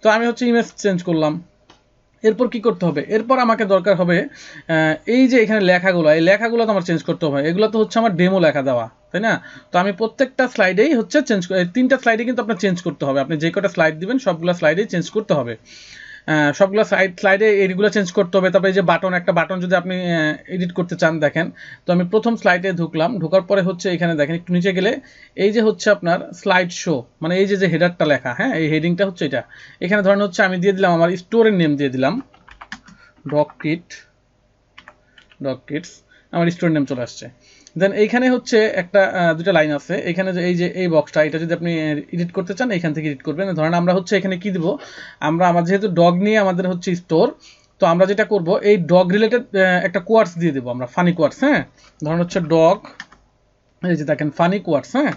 তো আমি হচ্ছে ইমেজ চেঞ্জ করলাম। এরপর কি করতে হবে, এরপর আমাকে দরকার হবে এই যে এখানে লেখাগুলো, এই লেখাগুলো তো আমার চেঞ্জ করতে হবে। এগুলো তো হচ্ছে আমার ডেমো লেখা দেওয়া, তাই না? তো আমি প্রত্যেকটা স্লাইডেই হচ্ছে চেঞ্জ, 3টা স্লাইডে কিন্তু আপনার চেঞ্জ করতে হবে। আপনি যে কটা স্লাইড দিবেন সবগুলো স্লাইডেই চেঞ্জ করতে হবে। সবগুলো স্লাইডে এইগুলো চেঞ্জ করতে হবে। তারপরে এই যে বাটন, একটা বাটন যদি আপনি এডিট করতে চান, দেখেন তো আমি প্রথম স্লাইডে ঢুকলাম, ঢোকার পরে হচ্ছে এখানে দেখেন একটু নিচে গেলে এই যে হচ্ছে আপনার স্লাইড শো, মানে এই যে হেডারটা লেখা, হ্যাঁ এই হেডিংটা হচ্ছে এটা। এখানে ধরেন হচ্ছে আমি দিয়ে দিলাম আমার স্টোরের নেম দিয়ে দিলাম ডগ কিটস, আমার স্টোরের নেম চলে আসছে। দেন এইখানে হচ্ছে একটা দুটা লাইন আছে এখানে, যে এই বক্সটা, এটা যদি আপনি এডিট করতে চান এখান থেকে এডিট করবেন। ধরেন আমরা হচ্ছে এখানে কি দিব, আমার যেহেতু ডগ নিয়ে আমাদের হচ্ছে স্টোর, তো আমরা যেটা করব এই ডগ রিলেটেড একটা কোয়ার্টস দিয়ে দেবো আমরা, ফানি কোয়ার্টস। হ্যাঁ, ধরেন হচ্ছে ডগ, এই যে দেখেন ফানি কোয়ার্টস। হ্যাঁ,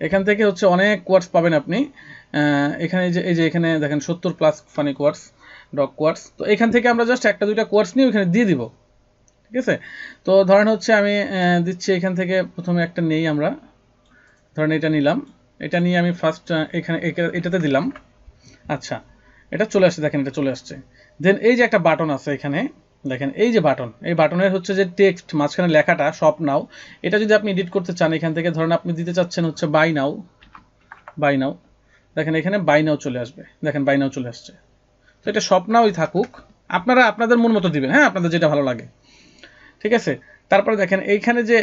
এখান থেকে হচ্ছে অনেক কোয়ার্টস পাবেন আপনি। এখানে এই যে এখানে দেখেন 70+ ফানি কোয়ার্টস, ডগ কোয়ার্টস। তো এখান থেকে আমরা জাস্ট একটা দুইটা কোয়ার্টস নিয়ে ওখানে দিয়ে দিব, ঠিক আছে? তো ধরেন হচ্ছে আমি দিচ্ছি এখান থেকে প্রথমে একটা নেই আমরা, ধরেন এটা নিলাম, এটা নিয়ে আমি ফার্স্ট এখানে এটাতে দিলাম। আচ্ছা, এটা চলে আসছে, দেখেন এটা চলে আসছে। দেন এই যে একটা বাটন আছে এখানে, দেখেন এই যে বাটন, এই বাটনের হচ্ছে যে টেক্সট মাঝখানে লেখাটা শপ নাও, এটা যদি আপনি এডিট করতে চান এখান থেকে ধরেন আপনি দিতে চাচ্ছেন হচ্ছে বাই নাও, দেখেন এখানে বাই নাও চলে আসবে, দেখেন বাই নাও চলে আসছে। তো এটা শপ নাওই থাকুক, আপনারা আপনাদের মন মতো দিবেন, হ্যাঁ আপনাদের যেটা ভালো লাগে, ঠিক আছে? তারপরে দেখেন এইখানে যে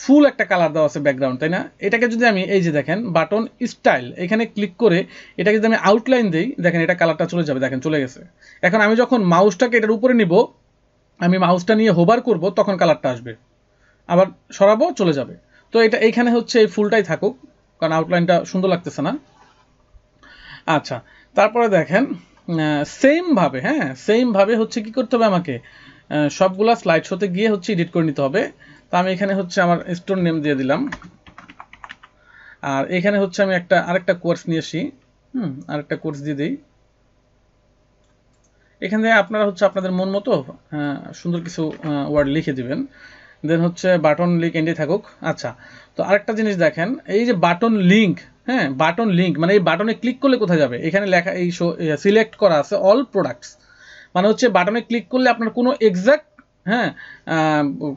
ফুল একটা কালার দেওয়া আছে ব্যাকগ্রাউন্ড, তাই না? এটাকে যদি আমি এই যে দেখেন বাটন স্টাইল এখানে ক্লিক করে এটাকে যদি আমি আউটলাইন দিই, দেখেন এটা কালারটা চলে যাবে, দেখেন চলে গেছে। এখন আমি যখন মাউসটাকে এটার উপরে নিব, আমি মাউসটা নিয়ে হোভার করব, তখন কালারটা আসবে, আবার সরাবো চলে যাবে। তো এটা এইখানে হচ্ছে এই ফুলটাই থাকুক, কারণ আউটলাইনটা সুন্দর লাগতেছে না। আচ্ছা, তারপরে দেখেন সেমভাবে হচ্ছে কি করতে হবে আমাকে, সবগুলা স্লাইড শোতে গিয়ে হচ্ছে এডিট করে নিতে হবে। তো আমি এখানে হচ্ছে আমার স্টোর নেম দিয়ে দিলাম, আর এখানে হচ্ছে আমি আরেকটা কোর্স নিয়ে আসি, আরেকটা কোর্স দিয়ে দিই। এখানে আপনারা হচ্ছে আপনাদের মন মতো সুন্দর কিছু ওয়ার্ড লিখে দিবেন। দেন হচ্ছে বাটন লিঙ্ক এন্ডে থাকুক। আচ্ছা, তো আরেকটা জিনিস দেখেন, এই যে বাটন লিঙ্ক, হ্যাঁ বাটন লিঙ্ক মানে এই বাটনে ক্লিক করলে কোথায় যাবে, এখানে লেখা এই সিলেক্ট করা আছে অল প্রোডাক্টস, মানে হচ্ছে বাটনে ক্লিক করলে আপনার কোনো এক্সাক্ট, হ্যাঁ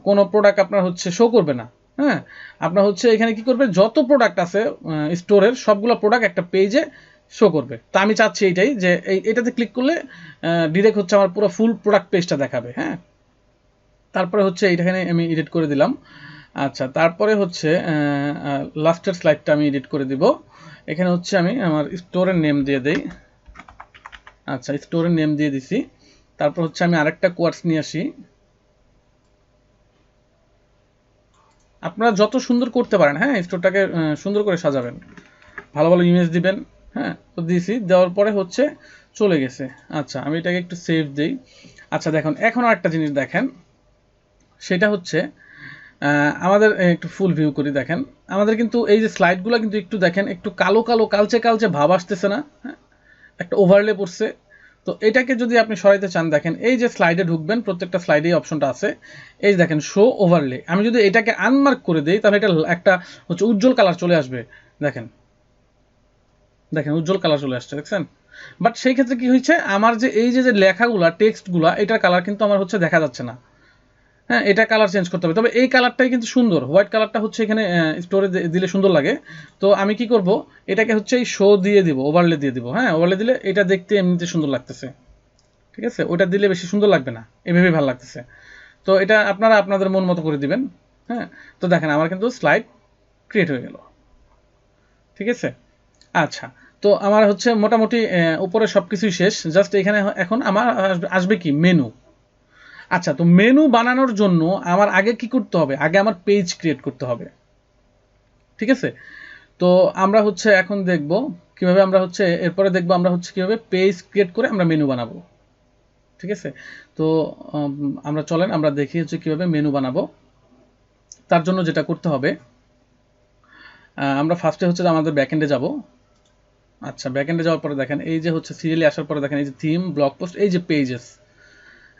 কোনো প্রোডাক্ট আপনার হচ্ছে শো করবে না। হ্যাঁ, আপনার হচ্ছে এখানে কি করবে, যত প্রোডাক্ট আছে স্টোরের সবগুলো প্রোডাক্ট একটা পেজে শো করবে। তা আমি চাচ্ছি এইটাই, যে এটাতে ক্লিক করলে ডিরেক্ট হচ্ছে আমার পুরো ফুল প্রোডাক্ট পেজটা দেখাবে। হ্যাঁ, তারপরে হচ্ছে এইখানে আমি এডিট করে দিলাম। আচ্ছা, তারপরে হচ্ছে লাস্টের স্লাইডটা আমি এডিট করে দিব। এখানে হচ্ছে আমি আমার স্টোরের নেম দিয়ে দেই। আচ্ছা, স্টোরের নেম দিয়ে দিছি। তারপর হচ্ছে আমি আরেকটা কোয়ার্টস নিয়ে আসি। আপনারা যত সুন্দর করতে পারেন, হ্যাঁ স্টোরটাকে সুন্দর করে সাজাবেন, ভালো ভালো ইমেজ দিবেন। হ্যাঁ, তো দিয়েছি, দেওয়ার পরে হচ্ছে চলে গেছে। আচ্ছা, আমি এটাকে একটু সেভ দিই। আচ্ছা দেখুন, এখন আরেকটা জিনিস দেখেন, সেটা হচ্ছে আমাদের একটু ফুল ভিউ করি। দেখেন আমাদের কিন্তু এই যে স্লাইডগুলো কিন্তু একটু দেখেন, একটু কালো কালো কালচে কালচে ভাব আসতেছে না? হ্যাঁ, একটা ওভারলে পড়ছে। তো এটাকে যদি আপনি সরাইতে চান, দেখেন এই যে স্লাইডে ঢুকবেন, প্রত্যেকটা স্লাইডেই অপশনটা আছে, এই দেখেন শো ওভারলে। আমি যদি এটাকে আনমার্ক করে দিই, তাহলে এটা একটা হচ্ছে উজ্জ্বল কালার চলে আসবে। দেখেন দেখেন উজ্জ্বল কালার চলে আসছে, দেখছেন? বাট সেই ক্ষেত্রে কি হয়েছে, আমার যে এই যে লেখাগুলা টেক্সটগুলা, এটার কালার কিন্তু আমার হচ্ছে দেখা যাচ্ছে না। হ্যাঁ, এটা কালার চেঞ্জ করতে হবে। তবে এই কালারটাই কিন্তু সুন্দর, হোয়াইট কালারটা হচ্ছে এখানে স্টোরে দিলে সুন্দর লাগে। তো আমি কি করব, এটাকে হচ্ছে এই শো দিয়ে দিব, ওভারলে দিয়ে দিব। হ্যাঁ, ওভারলে দিলে এটা দেখতে এমনিতে সুন্দর লাগতেছে, ঠিক আছে? ওটা দিলে বেশি সুন্দর লাগবে না, এভাবে ভালো লাগতেছে। তো এটা আপনারা আপনাদের মন মতো করে দিবেন। হ্যাঁ, তো দেখেন আমার কিন্তু স্লাইড ক্রিয়েট হয়ে গেল, ঠিক আছে? আচ্ছা, তো আমার হচ্ছে মোটামুটি উপরে সব কিছুই শেষ, জাস্ট এখানে এখন আমার আসবে কি মেনু। আচ্ছা, তো মেনু বানানোর জন্য আমার আগে কি করতে হবে, আগে আমার পেজ ক্রিয়েট করতে হবে, ঠিক আছে? তো আমরা হচ্ছে এখন দেখব কিভাবে, আমরা হচ্ছে এরপরে দেখব আমরা হচ্ছে কিভাবে পেজ ক্রিয়েট করে আমরা মেনু বানাবো, ঠিক আছে? তো আমরা চলেন আমরা দেখি হচ্ছে কিভাবে মেনু বানাবো। তার জন্য যেটা করতে হবে, আমরা ফার্স্টে হচ্ছে আমাদের ব্যাকএন্ডে যাব। আচ্ছা, ব্যাকএন্ডে যাওয়ার পরে দেখেন এই যে হচ্ছে সিরিয়ালি আসার পরে দেখেন এই যে থিম, ব্লগ পোস্ট, এই যে পেজেস।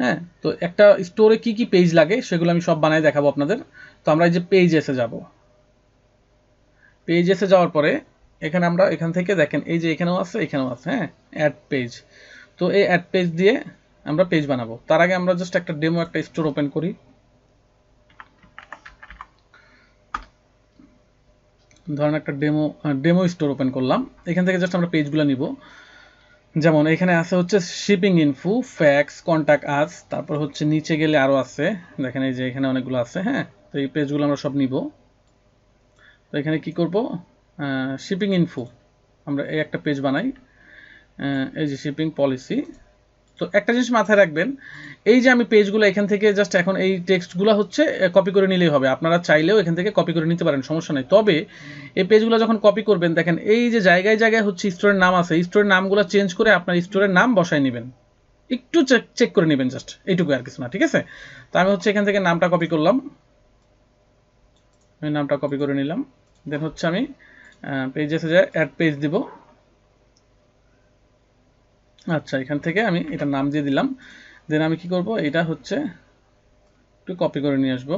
হ্যাঁ, তো একটা স্টোরে কি কি পেজ লাগে সেগুলো আমি সব বানাই দেখাবো আপনাদের। তো আমরা এই যে পেজেসে যাব, পেজেসে যাওয়ার পরে এখানে আমরা এখান থেকে দেখেন এই যে এখানেও আছে এখানেও আছে, হ্যাঁ, অ্যাড পেজ। তো এই অ্যাড পেজ দিয়ে আমরা পেজ বানাবো। তার আগে আমরা জাস্ট একটা ডেমো একটা স্টোর ওপেন করি। ধরেন একটা ডেমো স্টোর ওপেন করলাম। এখান থেকে জাস্ট আমরা পেজগুলো নিব। যেমন এখানে আছে হচ্ছে shipping info, fax, contact us, তারপর হচ্ছে নিচে গেলে আরও আছে, দেখেন এই যে এখানে অনেকগুলো আছে, হ্যাঁ। তো এই পেজগুলো আমরা সব নিব। তো এখানে কি করব, শিপিং ইনফো আমরা এই একটা পেজ বানাই, এই যে শিপিং পলিসি। তো একটা জিনিস মাথায় রাখবেন, এই যে আমি পেজগুলো এখান থেকে জাস্ট এখন এই টেক্সটগুলো হচ্ছে কপি করে নিলেই হবে। আপনারা চাইলেও এখান থেকে কপি করে নিতে পারেন, সমস্যা নেই। তবে এই পেজগুলো যখন কপি করবেন, দেখেন এই যে জায়গায় জায়গায় হচ্ছে স্টোরের নাম আছে, স্টোরের নামগুলো চেঞ্জ করে আপনার স্টোরের নাম বসায় নেবেন। একটু চেক করে নেবেন, জাস্ট এইটুকু, আর কিছু না, ঠিক আছে। তো আমি হচ্ছে এখান থেকে নামটা কপি করলাম, আমি নামটা কপি করে নিলাম। দেন হচ্ছে আমি পেজেসে যায় অ্যাড পেজ দিব। আচ্ছা, এখান থেকে আমি এটা নাম দিয়ে দিলাম। দেন আমি কি করব, এটা হচ্ছে একটু কপি করে নিয়ে আসবো।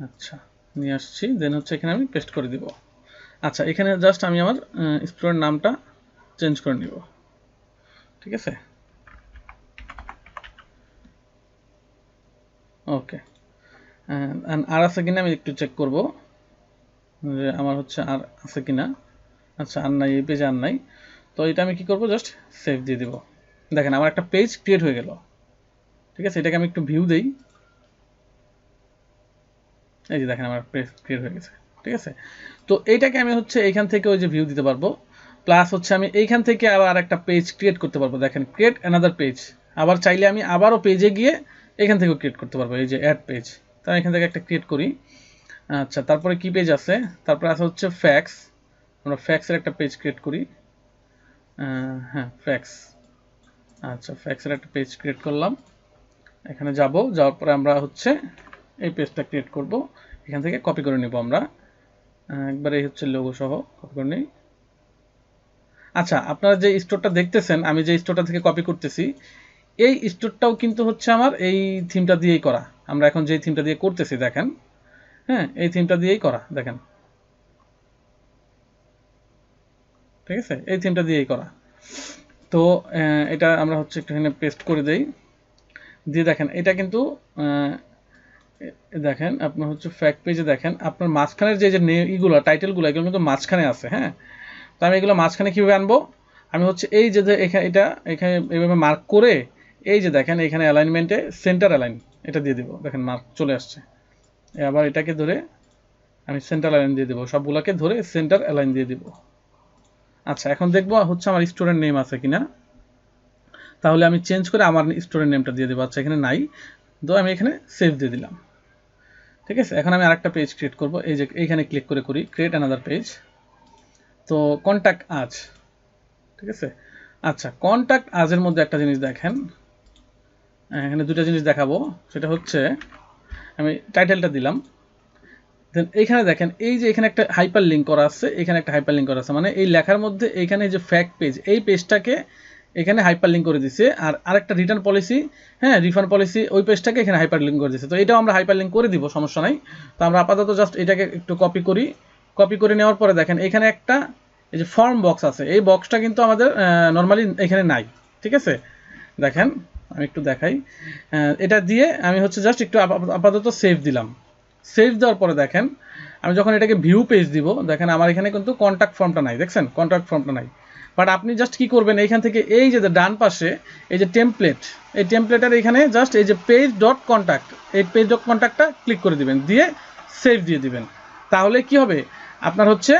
আচ্ছা, নিয়ে আসছি। দেন হচ্ছে এখানে আমি পেস্ট করে দিব। আচ্ছা, এখানে জাস্ট আমি আমার স্টোরের নামটা চেঞ্জ করে নিব, ঠিক আছে। ওকে, আর আছে কিনা আমি একটু চেক করব যে আমার হচ্ছে আর আছে কিনা। আচ্ছা, আর নাই, এই পেজে আর নাই। তো এটা আমি কি করব, জাস্ট সেভ দিয়ে দিব। দেখেন আমার একটা পেজ ক্রিয়েট হয়ে গেল, ঠিক আছে। এটাকে আমি একটু ভিউ দেই, এই যে দেখেন আমার পেজ ক্রিয়েট হয়ে গেছে, ঠিক আছে। তো এইটাকে আমি হচ্ছে এইখান থেকে ওই যে ভিউ দিতে পারবো, প্লাস হচ্ছে আমি এইখান থেকে আবার একটা পেজ ক্রিয়েট করতে পারবো। দেখেন ক্রিয়েট অ্যানাদার পেজ, আবার চাইলে আমি আবারও পেজে গিয়ে এখান থেকেও ক্রিয়েট করতে পারবো, এই যে অ্যাড পেজ। তো আমি এখান থেকে একটা ক্রিয়েট করি। আচ্ছা, তারপরে কি পেজ আছে, তারপরে আছে হচ্ছে ফ্যাক্স। আমরা ফ্যাক্সের একটা পেজ ক্রিয়েট করি, হ্যাঁ ফ্যাক্স। আচ্ছা, ফ্যাক্সের একটা পেজ ক্রিয়েট করলাম। এখানে যাওয়ার পরে আমরা হচ্ছে এই পেজটা ক্রিয়েট করব। এখান থেকে কপি করে নেব আমরা, একবার এই হচ্ছে লোগো সহ কপি করে নিই। আচ্ছা, আপনারা যে স্টোরটা দেখতেছেন, আমি যে স্টোরটা থেকে কপি করতেছি, এই স্টোরটাও কিন্তু হচ্ছে আমার এই থিমটা দিয়েই করা। আমরা এখন যে থিমটা দিয়ে করতেছি দেখেন, হ্যাঁ, এই থিমটা দিয়েই করা, দেখেন, ঠিক আছে, এই থিমটা দিয়েই করা। তো এটা আমরা হচ্ছে একটুখানি পেস্ট করে দেই, দিয়ে দেখেন এটা কিন্তু দেখেন আপনার হচ্ছে ফ্যাক্ট পেজে দেখেন আপনার মাঝখানের যে ইগুলো টাইটেলগুলো এগুলো কিন্তু মাঝখানে আছে, হ্যাঁ। তো আমি এগুলো মাঝখানে কীভাবে আনবো, আমি হচ্ছে এই যে এখানে এখানে এইভাবে মার্ক করে, এই যে দেখেন এখানে অ্যালাইনমেন্টে সেন্টার অ্যালাইন এটা দিয়ে দিব, দেখেন মার্ক চলে আসছে। আবার এটাকে ধরে আমি সেন্টার অ্যালাইন দিয়ে দেবো, সবগুলোকে ধরে সেন্টার অ্যালাইন দিয়ে দিব। আচ্ছা, এখন দেখবো হচ্ছে আমার স্টোরের নেম আছে কিনা, তাহলে আমি চেঞ্জ করে আমার স্টোরের নেমটা দিয়ে দেবো। আচ্ছা, এখানে নাই, তো আমি এখানে সেভ দিয়ে দিলাম, ঠিক আছে। এখন আমি আরেকটা পেজ ক্রিয়েট করব, এই যে এইখানে ক্লিক করে করি ক্রিয়েট অ্যানাদার পেজ। তো কন্ট্যাক্ট আজ, ঠিক আছে। আচ্ছা, কন্ট্যাক্ট আজের মধ্যে একটা জিনিস দেখেন, এখানে দুটো জিনিস দেখাবো। সেটা হচ্ছে আমি টাইটেলটা দিলাম, দেন এইখানে দেখেন এই যে এখানে একটা হাইপার লিঙ্ক করা আছে, এখানে একটা হাইপার লিঙ্ক করা আছে, মানে এই লেখার মধ্যে এইখানে যে ফ্যাক্ট পেজ, এই পেজটাকে এখানে হাইপার লিঙ্ক করে দিছে। আর আরেকটা রিটার্ন পলিসি, হ্যাঁ, রিফান্ড পলিসি, ওই পেজটাকে এখানে হাইপার লিঙ্ক করে দিছে। তো এটাও আমরা হাইপার লিঙ্ক করে দিব, সমস্যা নাই। তো আমরা আপাতত জাস্ট এটাকে একটু কপি করি। কপি করে নেওয়ার পরে দেখেন এখানে একটা এই যে ফর্ম বক্স আছে, এই বক্সটা কিন্তু আমাদের নর্মালি এখানে নাই, ঠিক আছে। দেখেন আমি একটু দেখাই, এটা দিয়ে আমি হচ্ছে জাস্ট একটু আপাতত সেভ দিলাম। সেভ দেওয়ার পরে দেখেন আমি যখন এটাকে ভিউ পেজ দিব, দেখেন আমার এখানে কিন্তু কন্ট্যাক্ট ফর্মটা নাই, দেখছেন কন্ট্যাক্ট ফর্মটা নাই। বাট আপনি জাস্ট কি করবেন, এইখান থেকে এই যে ডান পাশে এই যে টেমপ্লেট, এই টেমপ্লেটের এখানে জাস্ট এই যে পেজ ডট কন্ট্যাক্ট, এই পেজ ডট কন্ট্যাক্টটা ক্লিক করে দিবেন, দিয়ে সেভ দিয়ে দিবেন। তাহলে কি হবে, আপনার হচ্ছে